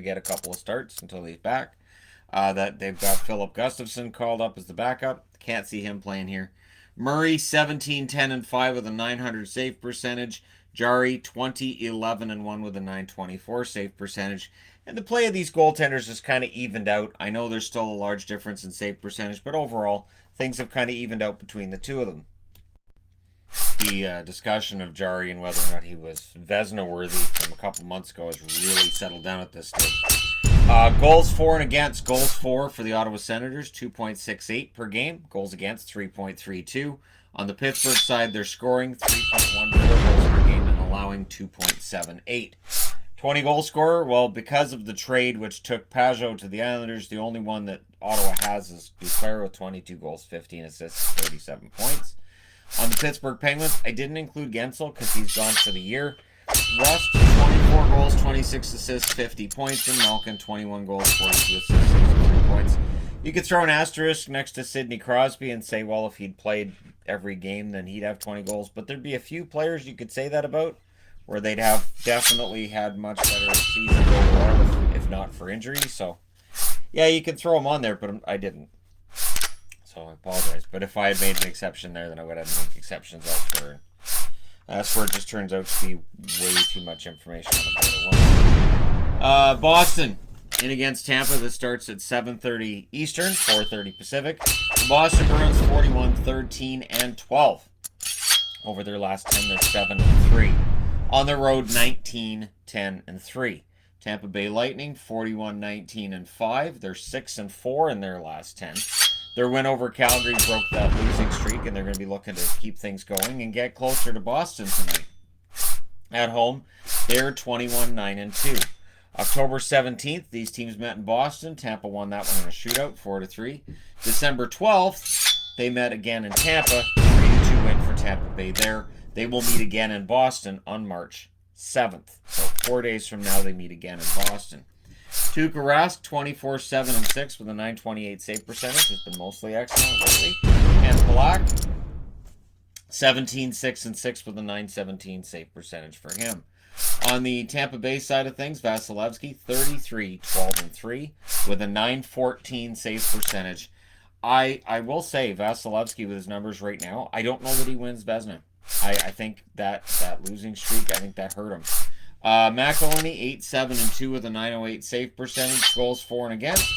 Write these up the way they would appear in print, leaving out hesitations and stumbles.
get a couple of starts until he's back. That they've got Philip Gustafson called up as the backup. Can't see him playing here. Murray 17, 10, and 5 with a 900 save percentage. Jari 20, 11, and 1 with a 924 save percentage. And the play of these goaltenders is kind of evened out. I know there's still a large difference in save percentage, but overall, things have kind of evened out between the two of them. The discussion of Jari and whether or not he was Vezina worthy from a couple months ago has really settled down at this stage. Goals for and against. Goals for the Ottawa Senators, 2.68 per game. Goals against, 3.32. On the Pittsburgh side, they're scoring 3.14 goals per game and allowing 2.78. 20 goal scorer, well, because of the trade which took Pajot to the Islanders, the only one that Ottawa has is Duclair with 22 goals, 15 assists, 37 points. On the Pittsburgh Penguins, I didn't include Gensel because he's gone for the year. Rust, 24 goals, 26 assists, 50 points. And Malkin, 21 goals, 42 assists, 63 points. You could throw an asterisk next to Sidney Crosby and say, well, if he'd played every game, then he'd have 20 goals. But there'd be a few players you could say that about, where they'd have definitely had much better seasons overall if not for injury. So, yeah, you could throw them on there, but I didn't. So I apologize. But if I had made an exception there, then I would have to make exceptions elsewhere. That's where it just turns out to be way too much information on the board at once. Boston in against Tampa. This starts at 7:30 Eastern, 4:30 Pacific. The Boston Bruins 41, 13, and 12. Over their last 10, they're 7 and 3. On the road, 19, 10, and 3. Tampa Bay Lightning 41, 19, and 5. They're 6 and 4 in their last 10. Their win over Calgary broke that losing streak, and they're going to be looking to keep things going and get closer to Boston tonight. At home, they're 21, 9, and 2. October 17th, these teams met in Boston. Tampa won that one in a shootout, 4-3. December 12th, they met again in Tampa, 3-2 win for Tampa Bay there. They will meet again in Boston on March 7th. So 4 days from now, they meet again in Boston. Tuukka Rask, 24, 7, and 6 with a 928 save percentage. Has been mostly excellent lately. And Palak, 17, 6, and 6 with a 917 save percentage for him. On the Tampa Bay side of things, Vasilevsky, 33, 12, and 3 with a 914 save percentage. I will say, Vasilevsky with his numbers right now, I don't know that he wins Vezina. I think that losing streak, I think that hurt him. McElhinney, 8, 7, and 2 with a 908 save percentage. Goals for and against.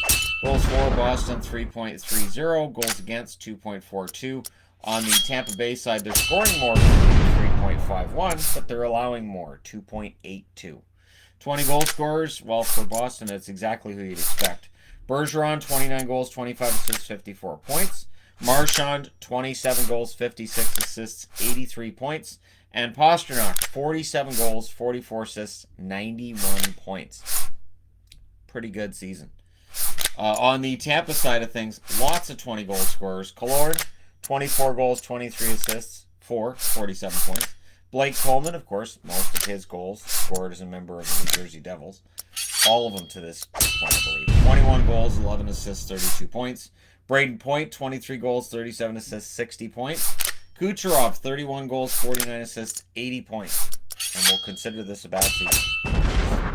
Goals for Boston, 3.30. Goals against, 2.42. On the Tampa Bay side, they're scoring more, 3.51, but they're allowing more, 2.82. 20 goal scorers, well, for Boston, it's exactly who you'd expect. Bergeron, 29 goals, 25 assists, 54 points. Marchand, 27 goals, 56 assists, 83 points. And Pastrnak, 47 goals, 44 assists, 91 points. Pretty good season. On the Tampa side of things, lots of 20 goal scorers. Killorn, 24 goals, 23 assists, 47 points. Blake Coleman, of course, most of his goals scored as a member of the New Jersey Devils. All of them to this point, I believe. 21 goals, 11 assists, 32 points. Braden Point, 23 goals, 37 assists, 60 points. Kucherov, 31 goals, 49 assists, 80 points. And we'll consider this a bad season.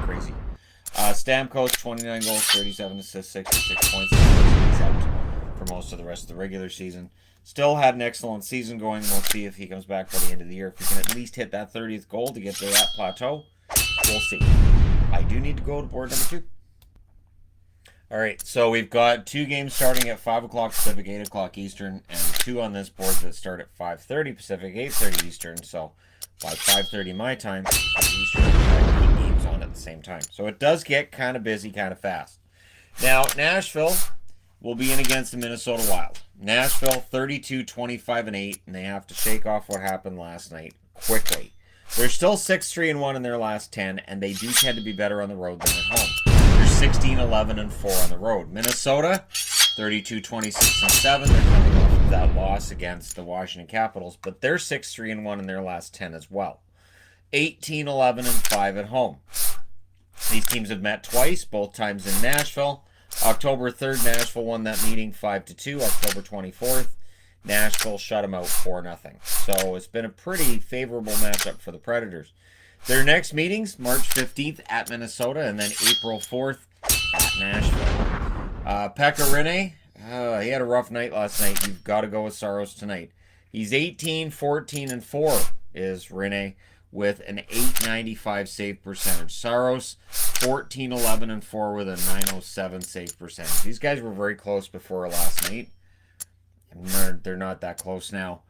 Crazy. Stamkos, 29 goals, 37 assists, 66 points. He's out for most of the rest of the regular season. Still had an excellent season going. We'll see if he comes back by the end of the year. If he can at least hit that 30th goal to get to that plateau, we'll see. I do need to go to board number 2. All right, so we've got 2 games starting at 5 o'clock Pacific, 8 o'clock Eastern, and 2 on this board that start at 5:30 Pacific, 8:30 Eastern. So by 5:30 my time, Eastern, we've got 8 games on at the same time. So it does get kind of busy, kind of fast. Now, Nashville will be in against the Minnesota Wild. Nashville, 32, 25, and 8, and they have to shake off what happened last night quickly. They're still 6-3 and 1 in their last 10, and they do tend to be better on the road than at home. They're 16, 11, and 4 on the road. Minnesota, 32, 26, and 7. They're coming off of that loss against the Washington Capitals, but they're 6-3 and 1 in their last 10 as well. 18, 11, and 5 at home. These teams have met twice, both times in Nashville. October 3rd, Nashville won that meeting 5-2. October 24th, Nashville shut them out 4-0. So it's been a pretty favorable matchup for the Predators. Their next meetings, March 15th at Minnesota, and then April 4th at Nashville. Pekka Rinne, he had a rough night last night. You've got to go with Saros tonight. He's 18, 14, and 4 is Rinne with an 895 save percentage. Saros, 14, 11, and 4 with a 907 save percentage. These guys were very close before last night. They're not that close now.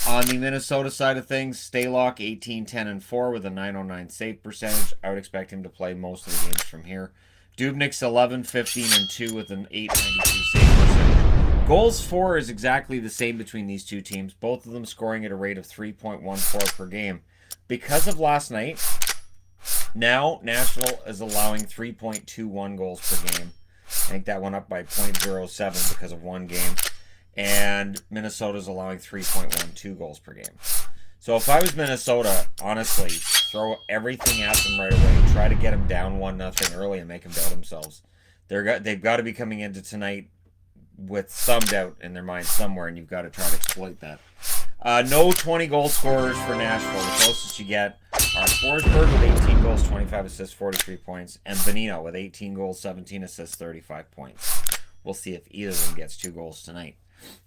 On the Minnesota side of things, Stalock, 18, 10, and 4 with a 909 save percentage. I would expect him to play most of the games from here. Dubnyk's 11, 15, and 2 with an 892 save percentage. Goals for is exactly the same between these two teams, both of them scoring at a rate of 3.14 per game. Because of last night, now Nashville is allowing 3.21 goals per game. I think that went up by 0.07 because of one game. And Minnesota's allowing 3.12 goals per game. So if I was Minnesota, honestly, throw everything at them right away. Try to get them down 1-0 early and make them doubt themselves. They've got to be coming into tonight with some doubt in their mind somewhere, and you've got to try to exploit that. No 20-goal scorers for Nashville. The closest you get are Forsberg with 18 goals, 25 assists, 43 points, and Bonino with 18 goals, 17 assists, 35 points. We'll see if either of them gets 2 goals tonight.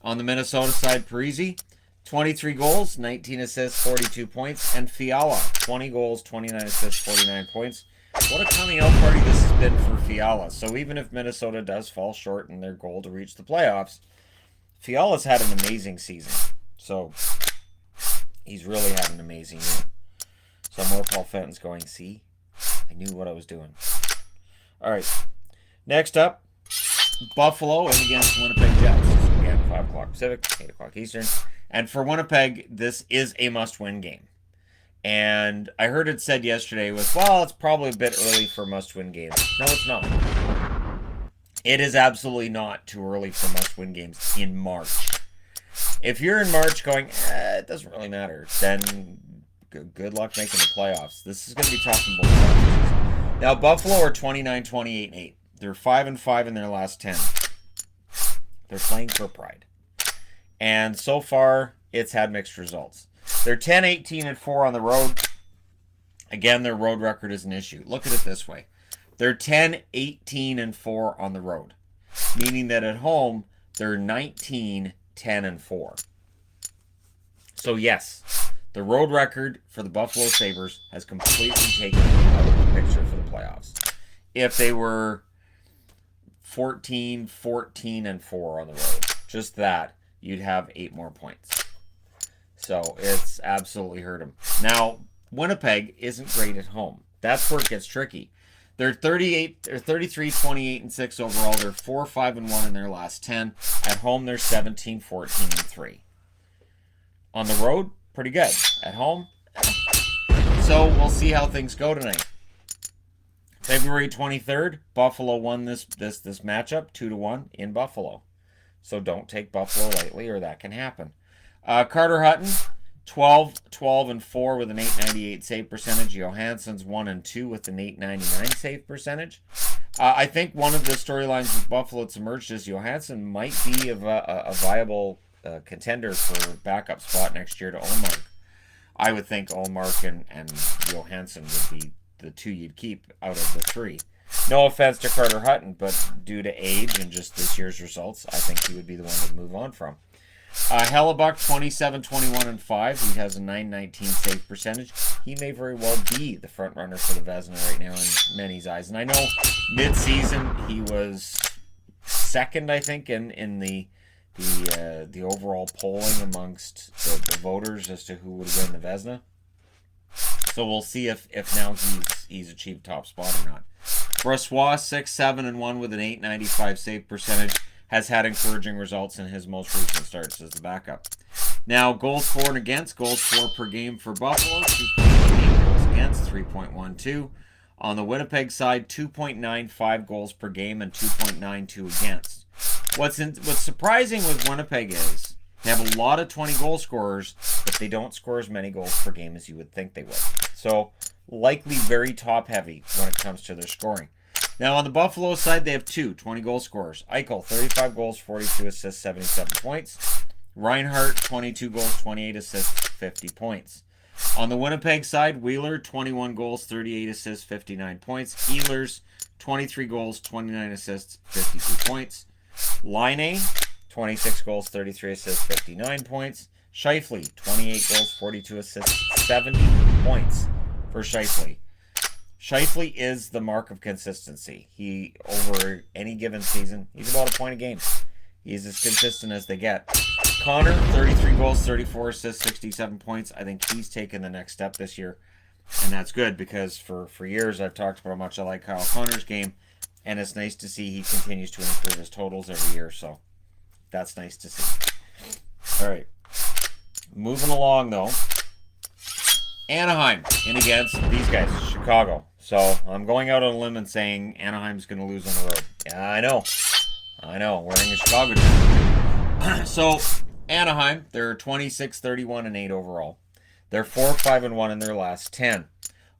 On the Minnesota side, Parise, 23 goals, 19 assists, 42 points, and Fiala, 20 goals, 29 assists, 49 points. What a coming out party this has been for Fiala. So even if Minnesota does fall short in their goal to reach the playoffs, Fiala's had an amazing season. So he's really had an amazing year. So more Paul Fenton's going, see? I knew what I was doing. All right. Next up, Buffalo in against Winnipeg Jets. Again, 5 o'clock Pacific, 8 o'clock Eastern. And for Winnipeg, this is a must-win game. And I heard it said yesterday was, well, it's probably a bit early for must-win games. No, it's not. It is absolutely not too early for must-win games in March. If you're in March going, it doesn't really matter, then good luck making the playoffs. This is going to be tough in both sides. Now, Buffalo are 29, 28, and 8. They're 5-5 in their last 10. They're playing for pride. And so far, it's had mixed results. They're 10, 18, and 4 on the road. Again, their road record is an issue. Look at it this way. They're 10, 18, and 4 on the road. Meaning that at home, they're 19, 10, and 4. So yes, the road record for the Buffalo Sabres has completely taken them out of the picture for the playoffs. If they were 14, 14, and 4 on the road, just that, you'd have 8 more points. So it's absolutely hurt them. Now, Winnipeg isn't great at home. That's where it gets tricky. They're 33, 28, and 6 overall. They're 4, 5, and 1 in their last 10. At home, they're 17, 14, and 3. On the road, pretty good. At home, so we'll see how things go tonight. February 23rd, Buffalo won this matchup 2-1 in Buffalo. So don't take Buffalo lightly, or that can happen. Carter Hutton, 12, 12, and 4 with an 898 save percentage. Johansson's 1 and 2 with an 899 save percentage. I think one of the storylines with Buffalo that's emerged is Johansson might be a viable contender for backup spot next year to Ullmark. I would think Ullmark and Johansson would be the 2 you'd keep out of the 3. No offense to Carter Hutton, but due to age and just this year's results, I think he would be the one to move on from. Hellebuck, 27, 21, and 5. He has a 919 save percentage. He may very well be the front runner for the Vezina right now in many's eyes. And I know mid-season he was second, I think, in the overall polling amongst the voters as to who would win the Vezina. So we'll see if now he's achieved top spot or not. Brossoit, 6, 7, and 1 with an 895 save percentage, has had encouraging results in his most recent starts as the backup. Now, goals for and against, goals for per game for Buffalo, 2.88 goals against, 3.12. On the Winnipeg side, 2.95 goals per game and 2.92 against. What's surprising with Winnipeg is they have a lot of 20-goal scorers, but they don't score as many goals per game as you would think they would. So, likely very top-heavy when it comes to their scoring. Now, on the Buffalo side, they have 2 20-goal scorers. Eichel, 35 goals, 42 assists, 77 points. Reinhart, 22 goals, 28 assists, 50 points. On the Winnipeg side, Wheeler, 21 goals, 38 assists, 59 points. Ehlers, 23 goals, 29 assists, 52 points. Laine, 26 goals, 33 assists, 59 points. Scheifele, 28 goals, 42 assists, 70 points for Scheifele. Scheifele is the mark of consistency. He, over any given season, he's about a point a game. He's as consistent as they get. Connor, 33 goals, 34 assists, 67 points. I think he's taken the next step this year. And that's good because for years I've talked about how much I like Kyle Connor's game. And it's nice to see he continues to improve his totals every year. So that's nice to see. All right. Moving along, though. Anaheim in against these guys, Chicago. So I'm going out on a limb and saying Anaheim's going to lose on the road. Yeah, I know. Wearing a Chicago jersey. So Anaheim, they're 26, 31, and 8 overall. They're 4, 5, and 1 in their last 10.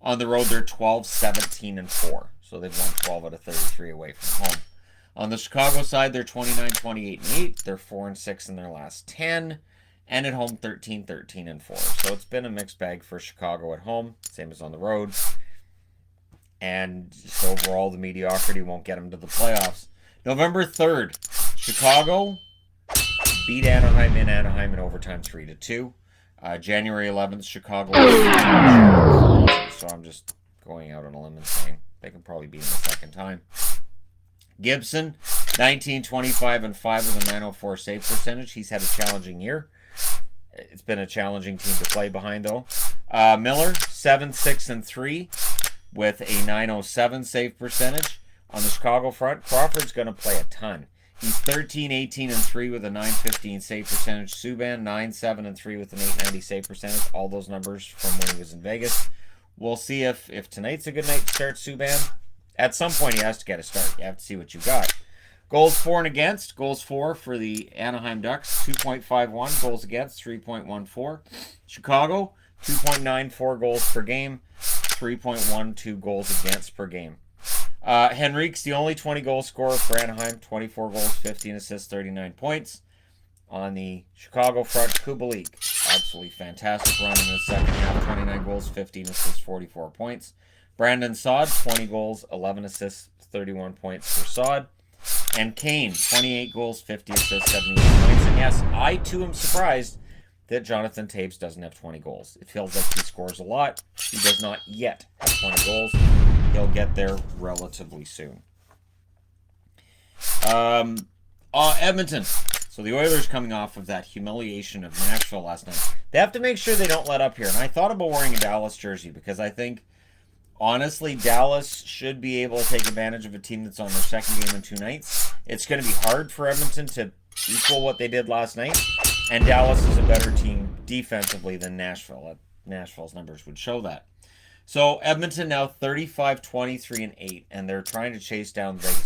On the road, they're 12, 17, and 4. So they've won 12 out of 33 away from home. On the Chicago side, they're 29, 28, and 8. They're 4 and 6 in their last 10. And at home, 13, 13, and 4. So it's been a mixed bag for Chicago at home, same as on the road. And just overall, the mediocrity won't get them to the playoffs. November 3rd, Chicago beat Anaheim in overtime 3-2. January 11th, Chicago. So I'm just going out on a limb and saying they can probably beat them a second time. Gibson, 19, 25, and 5 with a 904 save percentage. He's had a challenging year. It's been a challenging team to play behind, though. Miller, 7, 6, and 3 with a 907 save percentage. On the Chicago front, Crawford's going to play a ton. He's 13, 18, and 3 with a 915 save percentage. Subban, 9, 7, and 3 with an 890 save percentage. All those numbers from when he was in Vegas. We'll see if tonight's a good night to start Subban. At some point, he has to get a start. You have to see what you got. Goals for and against. Goals for the Anaheim Ducks, 2.51. Goals against, 3.14. Chicago, 2.94 goals per game, 3.12 goals against per game. Henrique's the only 20-goal scorer for Anaheim, 24 goals, 15 assists, 39 points. On the Chicago front, Kubalik, absolutely fantastic run in the second half, 29 goals, 15 assists, 44 points. Brandon Saad, 20 goals, 11 assists, 31 points for Saad. And Kane, 28 goals, 50 assists, 78 points. And yes, I too am surprised that Jonathan Toews doesn't have 20 goals. It feels like he scores a lot. He does not yet have 20 goals. He'll get there relatively soon. Edmonton. So the Oilers coming off of that humiliation of Nashville last night. They have to make sure they don't let up here. And I thought about wearing a Dallas jersey because I think, honestly, Dallas should be able to take advantage of a team that's on their second game in 2 nights. It's going to be hard for Edmonton to equal what they did last night. And Dallas is a better team defensively than Nashville. Nashville's numbers would show that. So Edmonton now 35, 23, and 8. And they're trying to chase down the Vegas